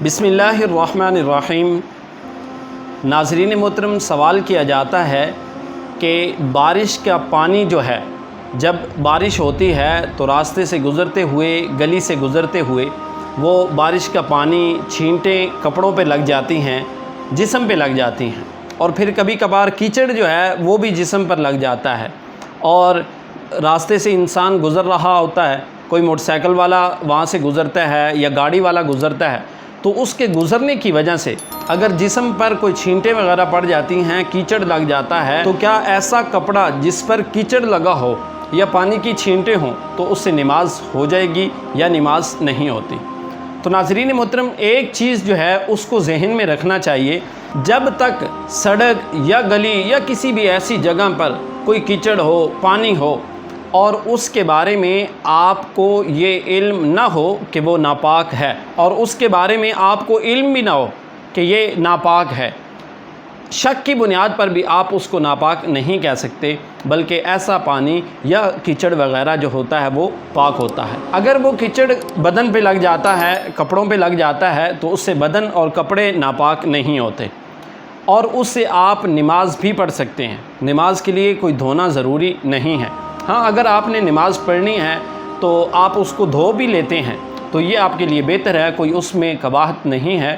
بسم اللہ الرحمن الرحیم۔ ناظرین محترم، سوال کیا جاتا ہے کہ بارش کا پانی جو ہے، جب بارش ہوتی ہے تو راستے سے گزرتے ہوئے، گلی سے گزرتے ہوئے وہ بارش کا پانی چھینٹیں کپڑوں پہ لگ جاتی ہیں، جسم پہ لگ جاتی ہیں، اور پھر کبھی کبھار کیچڑ جو ہے وہ بھی جسم پر لگ جاتا ہے، اور راستے سے انسان گزر رہا ہوتا ہے، کوئی موٹر سائیکل والا وہاں سے گزرتا ہے یا گاڑی والا گزرتا ہے، تو اس کے گزرنے کی وجہ سے اگر جسم پر کوئی چھینٹیں وغیرہ پڑ جاتی ہیں، کیچڑ لگ جاتا ہے، تو کیا ایسا کپڑا جس پر کیچڑ لگا ہو یا پانی کی چھینٹیں ہوں تو اس سے نماز ہو جائے گی یا نماز نہیں ہوتی؟ تو ناظرین محترم، ایک چیز جو ہے اس کو ذہن میں رکھنا چاہیے، جب تک سڑک یا گلی یا کسی بھی ایسی جگہ پر کوئی کیچڑ ہو، پانی ہو، اور اس کے بارے میں آپ کو یہ علم نہ ہو کہ وہ ناپاک ہے، اور اس کے بارے میں آپ کو علم بھی نہ ہو کہ یہ ناپاک ہے، شک کی بنیاد پر بھی آپ اس کو ناپاک نہیں کہہ سکتے، بلکہ ایسا پانی یا کیچڑ وغیرہ جو ہوتا ہے وہ پاک ہوتا ہے۔ اگر وہ کیچڑ بدن پہ لگ جاتا ہے، کپڑوں پہ لگ جاتا ہے، تو اس سے بدن اور کپڑے ناپاک نہیں ہوتے، اور اس سے آپ نماز بھی پڑھ سکتے ہیں۔ نماز کے لیے کوئی دھونا ضروری نہیں ہے۔ ہاں، اگر آپ نے نماز پڑھنی ہے تو آپ اس کو دھو بھی لیتے ہیں تو یہ آپ کے لیے بہتر ہے، کوئی اس میں قباحت نہیں ہے،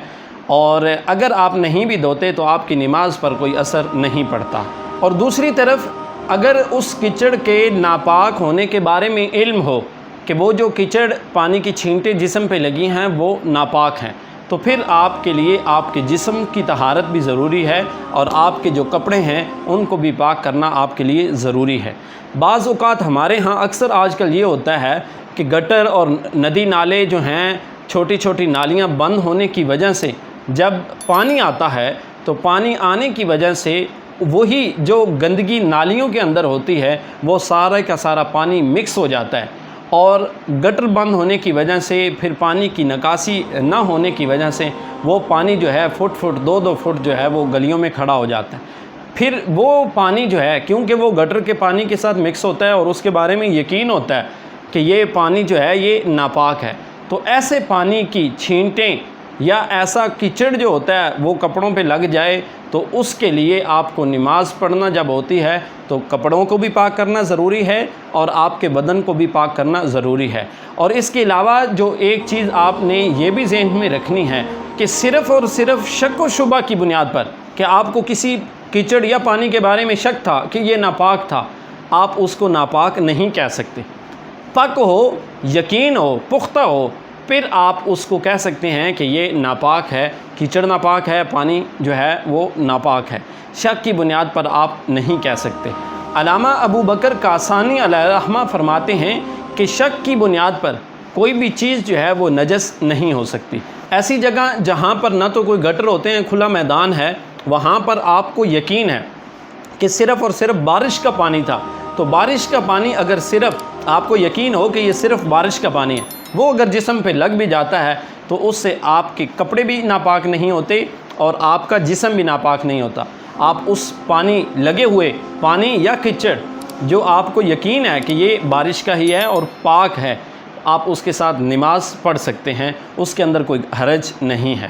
اور اگر آپ نہیں بھی دھوتے تو آپ کی نماز پر کوئی اثر نہیں پڑتا۔ اور دوسری طرف اگر اس کیچڑ کے ناپاک ہونے کے بارے میں علم ہو کہ وہ جو کیچڑ، پانی کی چھینٹیں جسم پہ لگی ہیں وہ ناپاک ہیں، تو پھر آپ کے لیے آپ کے جسم کی طہارت بھی ضروری ہے، اور آپ کے جو کپڑے ہیں ان کو بھی پاک کرنا آپ کے لیے ضروری ہے۔ بعض اوقات ہمارے ہاں اکثر آج کل یہ ہوتا ہے کہ گٹر اور ندی نالے جو ہیں، چھوٹی چھوٹی نالیاں بند ہونے کی وجہ سے جب پانی آتا ہے تو پانی آنے کی وجہ سے وہی جو گندگی نالیوں کے اندر ہوتی ہے وہ سارا کا سارا پانی مکس ہو جاتا ہے، اور گٹر بند ہونے کی وجہ سے، پھر پانی کی نکاسی نہ ہونے کی وجہ سے وہ پانی جو ہے فٹ دو فٹ جو ہے وہ گلیوں میں کھڑا ہو جاتا ہے۔ پھر وہ پانی جو ہے، کیونکہ وہ گٹر کے پانی کے ساتھ مکس ہوتا ہے اور اس کے بارے میں یقین ہوتا ہے کہ یہ پانی جو ہے یہ ناپاک ہے، تو ایسے پانی کی چھینٹیں یا ایسا کیچڑ جو ہوتا ہے وہ کپڑوں پہ لگ جائے تو اس کے لیے آپ کو نماز پڑھنا جب ہوتی ہے تو کپڑوں کو بھی پاک کرنا ضروری ہے، اور آپ کے بدن کو بھی پاک کرنا ضروری ہے۔ اور اس کے علاوہ جو ایک چیز آپ نے یہ بھی ذہن میں رکھنی ہے کہ صرف اور صرف شک و شبہ کی بنیاد پر کہ آپ کو کسی کیچڑ یا پانی کے بارے میں شک تھا کہ یہ ناپاک تھا، آپ اس کو ناپاک نہیں کہہ سکتے۔ پاک ہو، یقین ہو، پختہ ہو، پھر آپ اس کو کہہ سکتے ہیں کہ یہ ناپاک ہے، کیچڑ ناپاک ہے، پانی جو ہے وہ ناپاک ہے۔ شک کی بنیاد پر آپ نہیں کہہ سکتے۔ علامہ ابو بکر کاسانی علیہ الرحمہ فرماتے ہیں کہ شک کی بنیاد پر کوئی بھی چیز جو ہے وہ نجس نہیں ہو سکتی۔ ایسی جگہ جہاں پر نہ تو کوئی گٹر ہوتے ہیں، کھلا میدان ہے، وہاں پر آپ کو یقین ہے کہ صرف اور صرف بارش کا پانی تھا، تو بارش کا پانی اگر صرف آپ کو یقین ہو کہ یہ صرف بارش کا پانی ہے، وہ اگر جسم پہ لگ بھی جاتا ہے تو اس سے آپ کے کپڑے بھی ناپاک نہیں ہوتے اور آپ کا جسم بھی ناپاک نہیں ہوتا۔ آپ اس پانی، لگے ہوئے پانی یا کیچڑ جو آپ کو یقین ہے کہ یہ بارش کا ہی ہے اور پاک ہے، آپ اس کے ساتھ نماز پڑھ سکتے ہیں، اس کے اندر کوئی حرج نہیں ہے۔